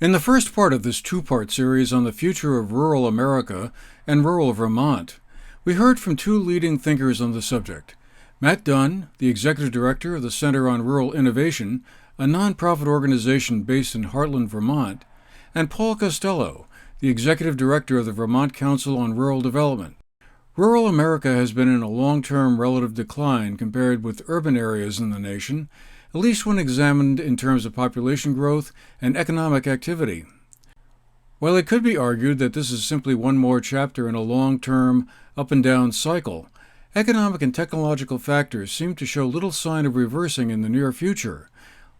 In the first part of this two-part series on the future of rural America and rural Vermont, we heard from two leading thinkers on the subject. Matt Dunn, the Executive Director of the Center on Rural Innovation, a nonprofit organization based in Heartland, Vermont, and Paul Costello, the Executive Director of the Vermont Council on Rural Development. Rural America has been in a long-term relative decline compared with urban areas in the nation, at least when examined in terms of population growth and economic activity. While it could be argued that this is simply one more chapter in a long-term, up-and-down cycle, economic and technological factors seem to show little sign of reversing in the near future,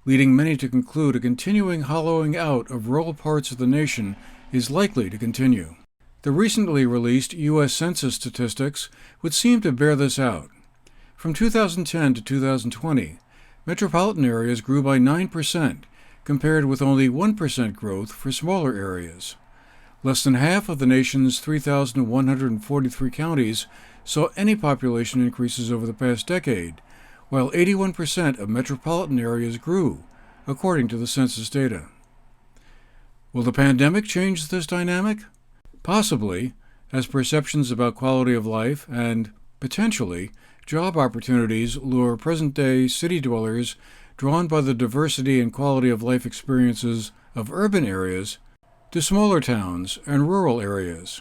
leading many to conclude a continuing hollowing out of rural parts of the nation is likely to continue. The recently released U.S. Census statistics would seem to bear this out. From 2010 to 2020, metropolitan areas grew by 9%, compared with only 1% growth for smaller areas. Less than half of the nation's 3,143 counties saw any population increases over the past decade, while 81% of metropolitan areas grew, according to the census data. Will the pandemic change this dynamic? Possibly, as perceptions about quality of life and, potentially, job opportunities lure present-day city dwellers drawn by the diversity and quality of life experiences of urban areas to smaller towns and rural areas.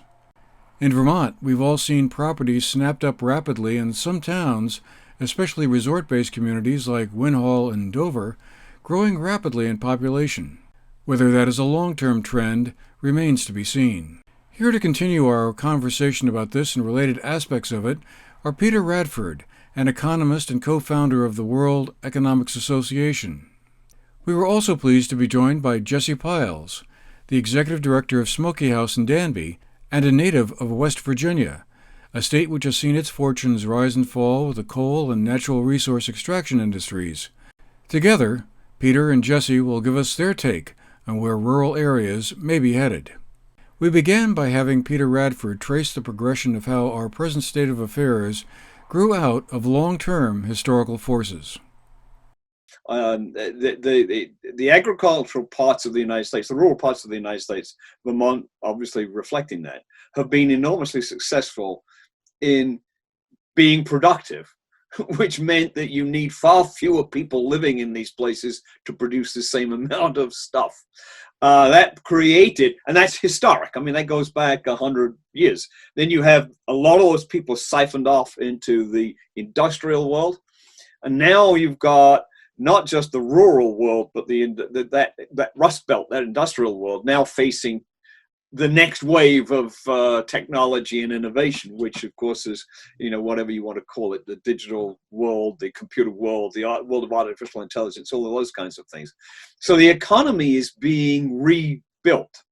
In Vermont, we've all seen properties snapped up rapidly in some towns, especially resort-based communities like Winhall and Dover, growing rapidly in population. Whether that is a long-term trend remains to be seen. Here to continue our conversation about this and related aspects of it are Peter Radford, an economist and co-founder of the World Economics Association. We were also pleased to be joined by Jesse Pyles, the Executive Director of Smoky House in Danby and a native of West Virginia, a state which has seen its fortunes rise and fall with the coal and natural resource extraction industries. Together, Peter and Jesse will give us their take on where rural areas may be headed. We began by having Peter Radford trace the progression of how our present state of affairs grew out of long-term historical forces. The agricultural parts of the United States, the rural parts of the United States, Vermont obviously reflecting that, have been enormously successful in being productive, which meant that you need far fewer people living in these places to produce the same amount of stuff. That created, and that's historic. I mean, that goes back 100 years. Then you have a lot of those people siphoned off into the industrial world. And now you've got not just the rural world, but that Rust Belt, that industrial world, now facing the next wave of technology and innovation, which of course is, whatever you want to call it, the digital world, the computer world, the world of artificial intelligence, all of those kinds of things. So the economy is being rebuilt.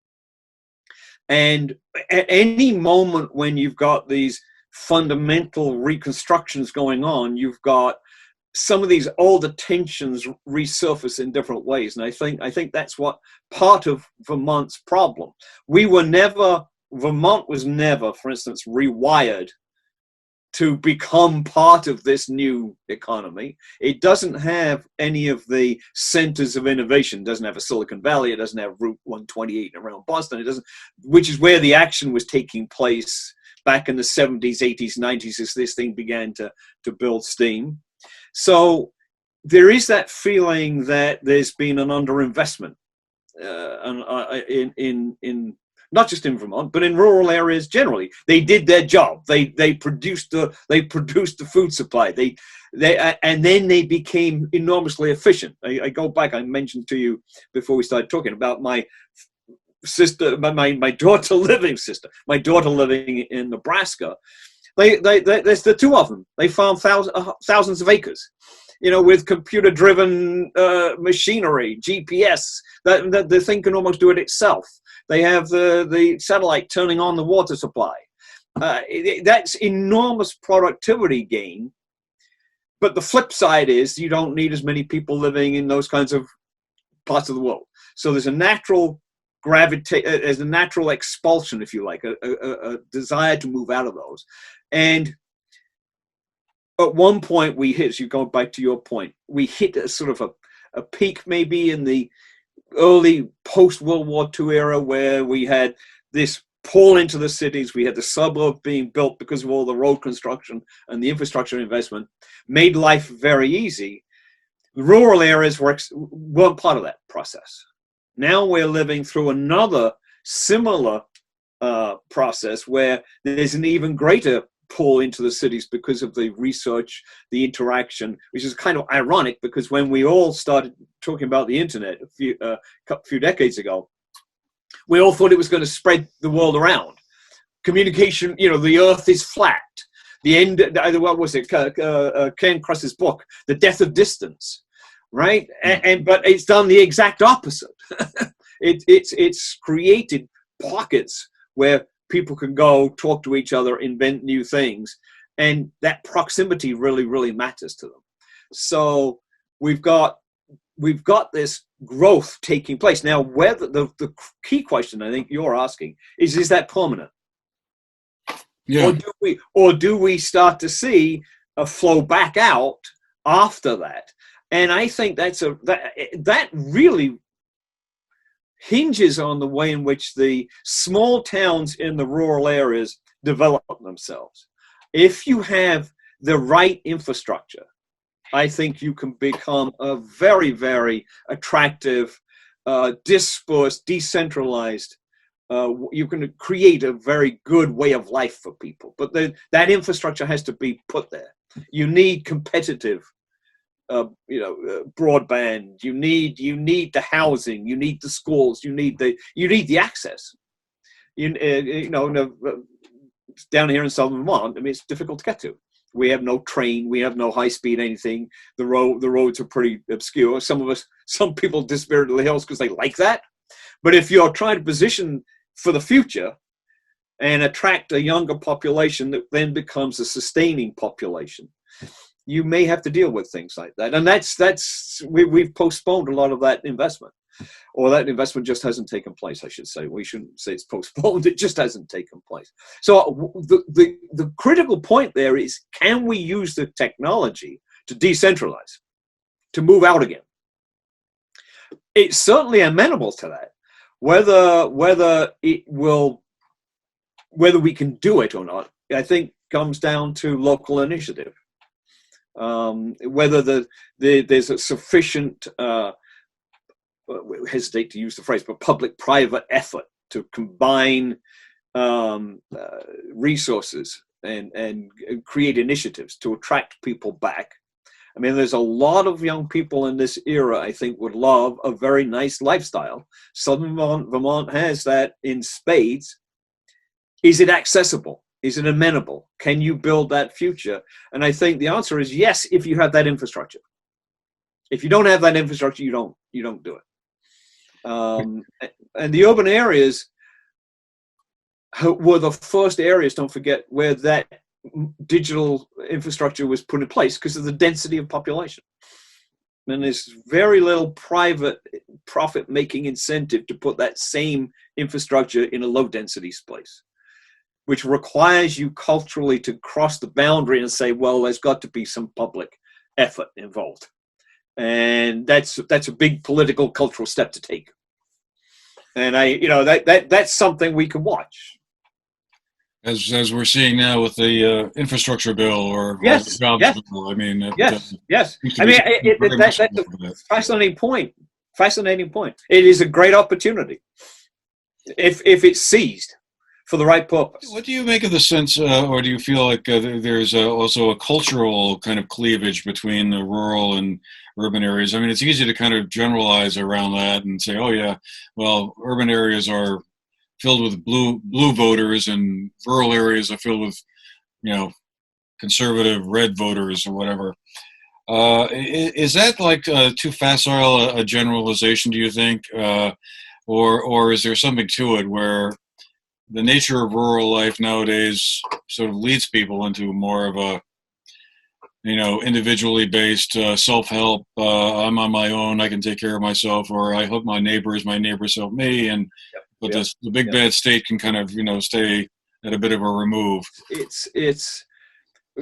And at any moment when you've got these fundamental reconstructions going on, you've got some of these older tensions resurface in different ways. And I think that's what part of Vermont's problem. Vermont was never, for instance, rewired to become part of this new economy. It doesn't have any of the centers of innovation. It doesn't have a Silicon Valley. It doesn't have Route 128 around Boston. It doesn't, which is where the action was taking place back in the 70s, 80s, 90s as this thing began to build steam. So there is that feeling that there's been an underinvestment in not just in Vermont, but in rural areas generally. They did their job. They produced the food supply. And then they became enormously efficient. I go back. I mentioned to you before we started talking about my sister, my daughter living in Nebraska. There's the two of them. They farm thousands of acres, with computer-driven machinery, GPS. That the thing can almost do it itself. They have the satellite turning on the water supply. That's enormous productivity gain. But the flip side is you don't need as many people living in those kinds of parts of the world. So there's a natural there's a natural expulsion, if you like, a desire to move out of those. And at one point we hit, as you go back to your point, we hit a sort of a peak maybe in the early post-World War II era where we had this pull into the cities, we had the suburb being built because of all the road construction and the infrastructure investment, made life very easy. The rural areas weren't part of that process. Now we're living through another similar process where there's an even greater pull into the cities because of the research, the interaction, which is kind of ironic because when we all started talking about the internet a few decades ago, we all thought it was going to spread the world around. Communication, the earth is flat. The end, what was it? Ken Kruss's book, The Death of Distance, right? But it's done the exact opposite. It's created pockets where people can go talk to each other, invent new things, and that proximity really, really matters to them. So we've got this growth taking place now. Whether the key question I think you're asking is that permanent? Yeah. Or do we start to see a flow back out after that? And I think that really hinges on the way in which the small towns in the rural areas develop themselves. If you have the right infrastructure, I think you can become a very, very attractive, dispersed, decentralized. You can create a very good way of life for people. But that infrastructure has to be put there. You need competitive broadband. You need the housing. You need the schools. You need the access. Down here in southern Vermont, I mean, it's difficult to get to. We have no train. We have no high speed anything. The roads are pretty obscure. Some people disappear to the hills because they like that. But if you're trying to position for the future and attract a younger population that then becomes a sustaining population, you may have to deal with things like that. And we've postponed a lot of that investment, or that investment just hasn't taken place, I should say. We shouldn't say it's postponed. It just hasn't taken place. So the critical point there is, can we use the technology to decentralize, to move out again? It's certainly amenable to that. Whether we can do it or not, I think comes down to local initiative. Whether there's a sufficient, I hesitate to use the phrase, but public-private effort to combine resources and create initiatives to attract people back. I mean, there's a lot of young people in this era, I think, would love a very nice lifestyle. Southern Vermont has that in spades. Is it accessible? Is it amenable? Can you build that future? And I think the answer is yes, if you have that infrastructure. If you don't have that infrastructure, you don't do it. And the urban areas were the first areas, don't forget, where that digital infrastructure was put in place because of the density of population. And there's very little private profit-making incentive to put that same infrastructure in a low-density place, which requires you culturally to cross the boundary and say, well, there's got to be some public effort involved. And that's a big political, cultural step to take. And that's something we can watch. As we're seeing now with the infrastructure bill or yes. bill. I mean, yes. I mean, that's a fascinating point. Fascinating point. It is a great opportunity if it's seized for the right purpose. What do you make of the sense, or do you feel like there's also a cultural kind of cleavage between the rural and urban areas? I mean, it's easy to kind of generalize around that and say, oh yeah, well, urban areas are filled with blue voters and rural areas are filled with, conservative red voters or whatever. Is that like too facile a generalization, do you think? Or is there something to it where the nature of rural life nowadays sort of leads people into more of a, individually based self-help, I'm on my own, I can take care of myself, or I help my neighbors help me, and but the big bad state can kind of, stay at a bit of a remove.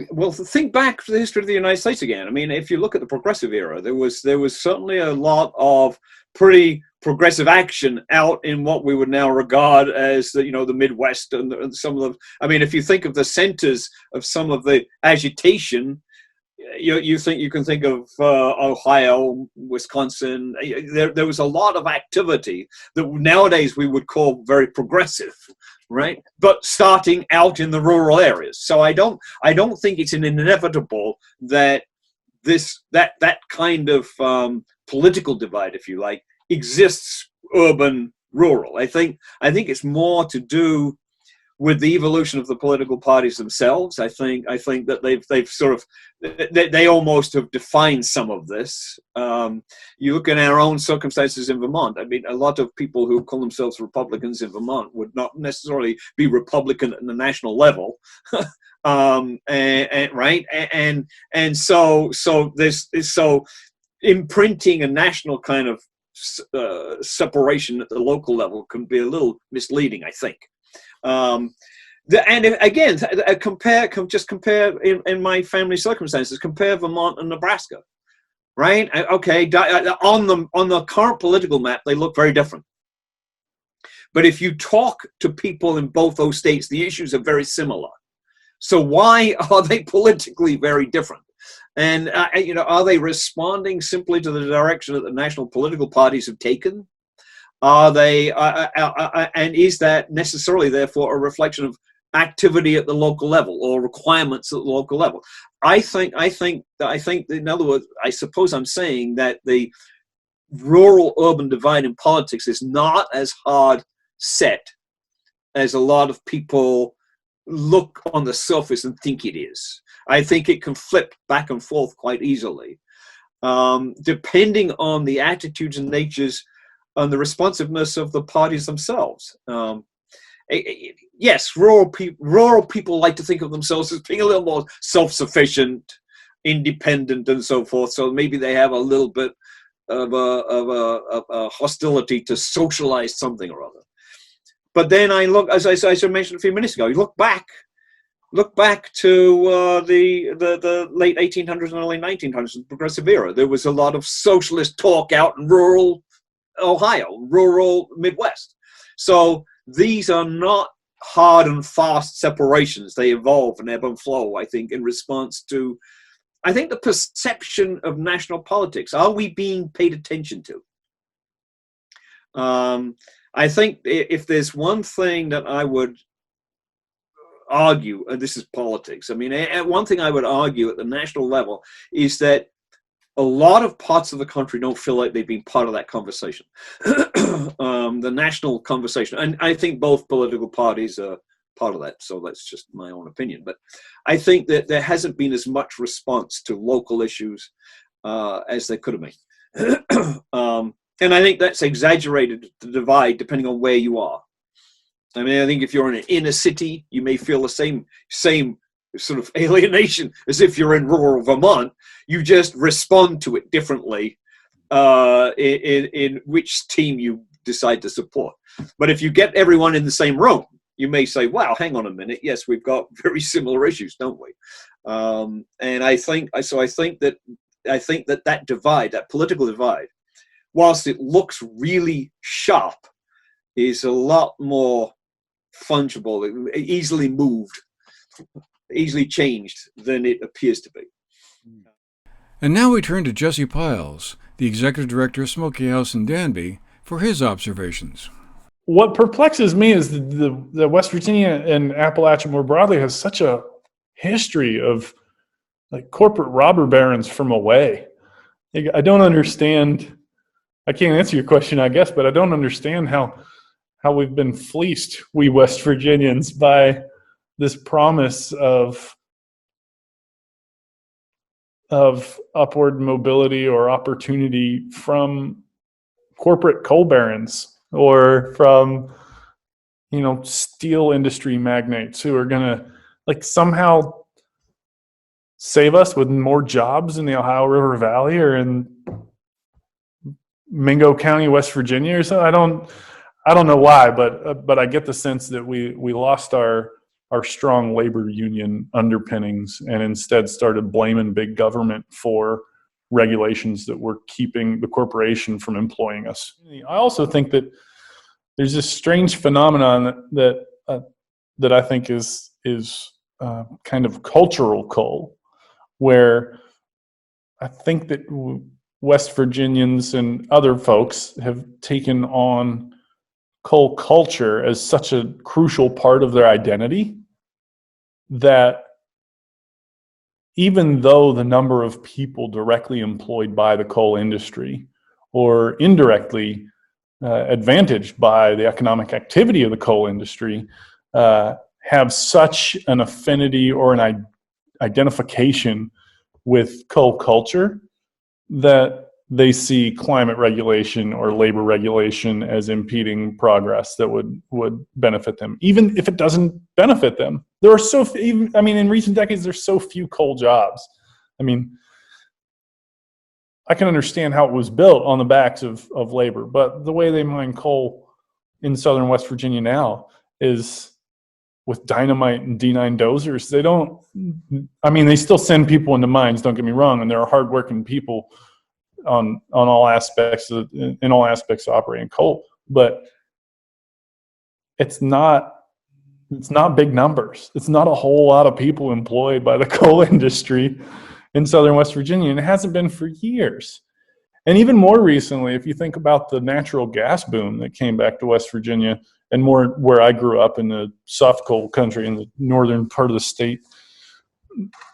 Well, think back to the history of the United States again. I mean, if you look at the progressive era, there was certainly a lot of pretty progressive action out in what we would now regard as the Midwest and some of the. I mean, if you think of the centers of some of the agitation, you can think of Ohio, Wisconsin. There was a lot of activity that nowadays we would call very progressive, right? But starting out in the rural areas. So I don't think it's an inevitable that that kind of political divide, if you like, exists urban rural. I think it's more to do with the evolution of the political parties themselves. I think that they've sort of they almost have defined some of this. You look at our own circumstances in Vermont. I mean, a lot of people who call themselves Republicans in Vermont would not necessarily be Republican at the national level, and so imprinting a national kind of separation at the local level can be a little misleading, I think. And again, compare in my family circumstances, compare Vermont and Nebraska, right? Okay, on the current political map, they look very different. But if you talk to people in both those states, the issues are very similar. So why are they politically very different? And are they responding simply to the direction that the national political parties have taken? Are they, and is that necessarily, therefore, a reflection of activity at the local level or requirements at the local level? I think, in other words, I suppose I'm saying that the rural-urban divide in politics is not as hard set as a lot of people look on the surface and think it is. I think it can flip back and forth quite easily, depending on the attitudes and natures and the responsiveness of the parties themselves. Yes, rural people like to think of themselves as being a little more self-sufficient, independent, and so forth. So maybe they have a little bit of a hostility to socialize something or other. But then I look, as I mentioned a few minutes ago, you look back to the late 1800s and early 1900s, the progressive era. There was a lot of socialist talk out in rural Ohio, rural Midwest. So these are not hard and fast separations. They evolve and ebb and flow, I think, in response to, I think, the perception of national politics. Are we being paid attention to? I think if there's one thing that I would argue, and this is politics, I mean, one thing I would argue at the national level is that a lot of parts of the country don't feel like they've been part of that conversation, the national conversation. And I think both political parties are part of that, so that's just my own opinion. But I think that there hasn't been as much response to local issues as there could have been. And I think that's exaggerated the divide depending on where you are. I mean, I think if you're in an inner city, you may feel the same sort of alienation as if you're in rural Vermont. You just respond to it differently in which team you decide to support. But if you get everyone in the same room, you may say, wow, hang on a minute. Yes, we've got very similar issues, don't we? And I think that divide, that political divide, whilst it looks really sharp, is a lot more fungible, easily moved, easily changed than it appears to be. And now we turn to Jesse Pyles, the Executive Director of Smoky House in Danby, for his observations. What perplexes me is the West Virginia and Appalachia more broadly has such a history of like corporate robber barons from away. I don't understand. I can't answer your question, I guess, but I don't understand how we've been fleeced, we West Virginians, by this promise of upward mobility or opportunity from corporate coal barons or from, steel industry magnates who are going to somehow save us with more jobs in the Ohio River Valley or in Mingo County, West Virginia or so. I don't know why, but I get the sense that we lost our strong labor union underpinnings and instead started blaming big government for regulations that were keeping the corporation from employing us. I also think that there's this strange phenomenon that I think is kind of cultural coal, where I think that West Virginians and other folks have taken on coal culture as such a crucial part of their identity that even though the number of people directly employed by the coal industry or indirectly advantaged by the economic activity of the coal industry have such an affinity or an identification with coal culture that they see climate regulation or labor regulation as impeding progress that would benefit them, even if it doesn't benefit them. There are so few, I mean, in recent decades, there's so few coal jobs. I mean, I can understand how it was built on the backs of labor, but the way they mine coal in southern West Virginia now is with dynamite and D9 dozers. They don't, I mean, they still send people into mines, don't get me wrong, and there are hardworking people on all aspects in all aspects of operating coal, but it's not big numbers. It's not a whole lot of people employed by the coal industry in southern West Virginia, and it hasn't been for years. And even more recently, if you think about the natural gas boom that came back to West Virginia and more where I grew up in the soft coal country in the northern part of the state,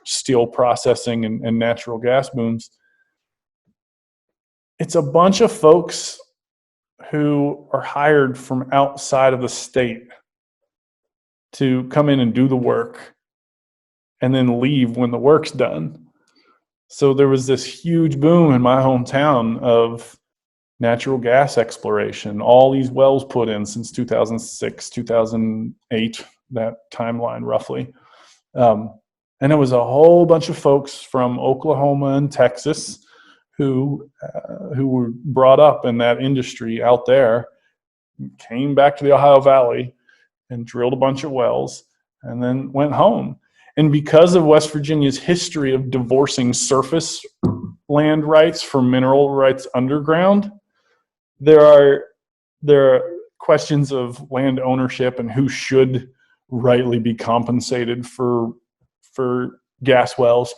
steel processing and natural gas booms, it's a bunch of folks who are hired from outside of the state to come in and do the work and then leave when the work's done. So there was this huge boom in my hometown of natural gas exploration, all these wells put in since 2006, 2008, that timeline roughly. And it was a whole bunch of folks from Oklahoma and Texas who were brought up in that industry out there, came back to the Ohio Valley and drilled a bunch of wells and then went home. And because of West Virginia's history of divorcing surface land rights from mineral rights underground, there are questions of land ownership and who should rightly be compensated for gas wells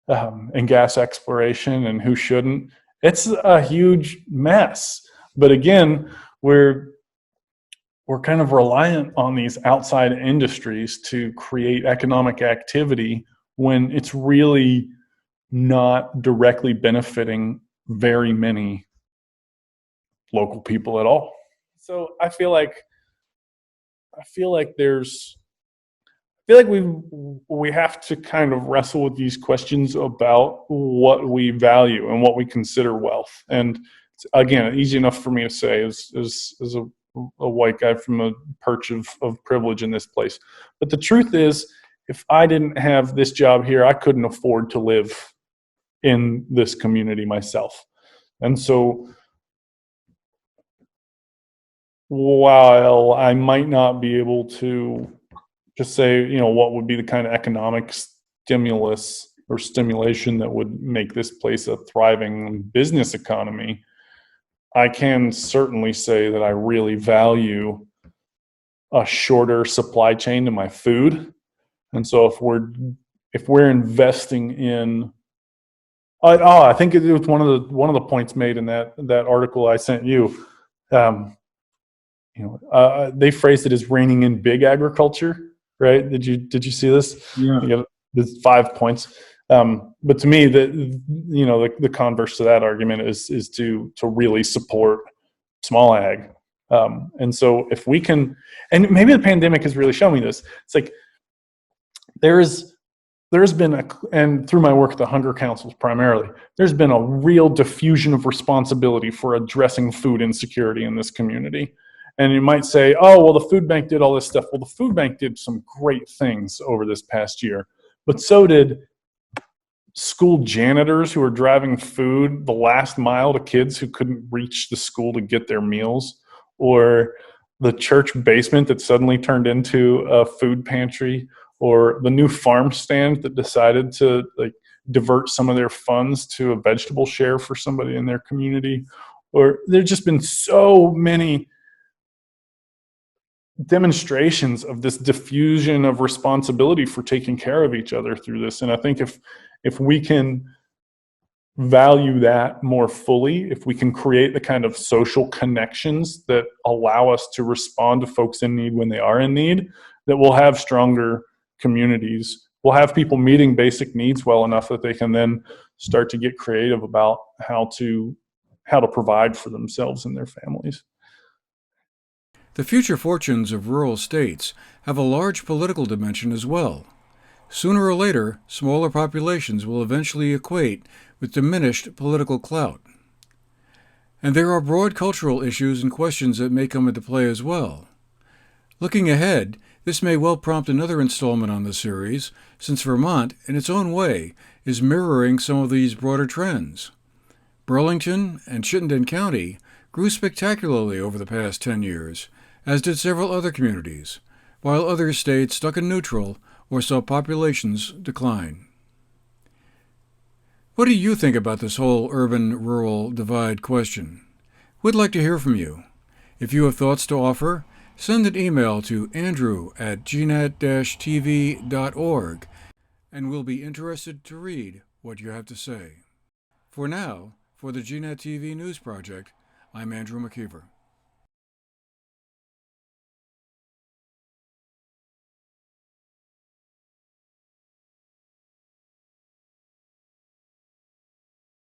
and gas exploration and who shouldn't. It's a huge mess. But again, we're kind of reliant on these outside industries to create economic activity when it's really not directly benefiting very many local people at all. So I feel like we have to kind of wrestle with these questions about what we value and what we consider wealth. And again, easy enough for me to say as a white guy from a perch of privilege in this place. But the truth is, if I didn't have this job here, I couldn't afford to live in this community myself. And so while I might not be able to just say, what would be the kind of economic stimulus or stimulation that would make this place a thriving business economy, I can certainly say that I really value a shorter supply chain to my food. And so if we're investing in, I think it was one of the points made in that article I sent you. They phrased it as reining in big agriculture, right? Did you see this? Yeah. There's 5 points. But to me, the converse to that argument is to really support small ag. And so if we can, and maybe the pandemic has really shown me this, it's like there's been and through my work at the Hunger Councils primarily, there's been a real diffusion of responsibility for addressing food insecurity in this community. And you might say, oh, well, the food bank did all this stuff. Well, the food bank did some great things over this past year, but so did school janitors who were driving food the last mile to kids who couldn't reach the school to get their meals, or the church basement that suddenly turned into a food pantry, or the new farm stand that decided to divert some of their funds to a vegetable share for somebody in their community. Or there's just been so many demonstrations of this diffusion of responsibility for taking care of each other through this. And I think if we can value that more fully, if we can create the kind of social connections that allow us to respond to folks in need when they are in need, that we'll have stronger communities. We'll have people meeting basic needs well enough that they can then start to get creative about how to provide for themselves and their families. The future fortunes of rural states have a large political dimension as well. Sooner or later, smaller populations will eventually equate with diminished political clout. And there are broad cultural issues and questions that may come into play as well. Looking ahead, this may well prompt another installment on the series, since Vermont, in its own way, is mirroring some of these broader trends. Burlington and Chittenden County grew spectacularly over the past 10 years, as did several other communities, while others stayed stuck in neutral or saw populations decline. What do you think about this whole urban-rural divide question? We'd like to hear from you. If you have thoughts to offer, send an email to andrew@gnat-tv.org, and we'll be interested to read what you have to say. For now, for the GNAT-TV News Project, I'm Andrew McKeever.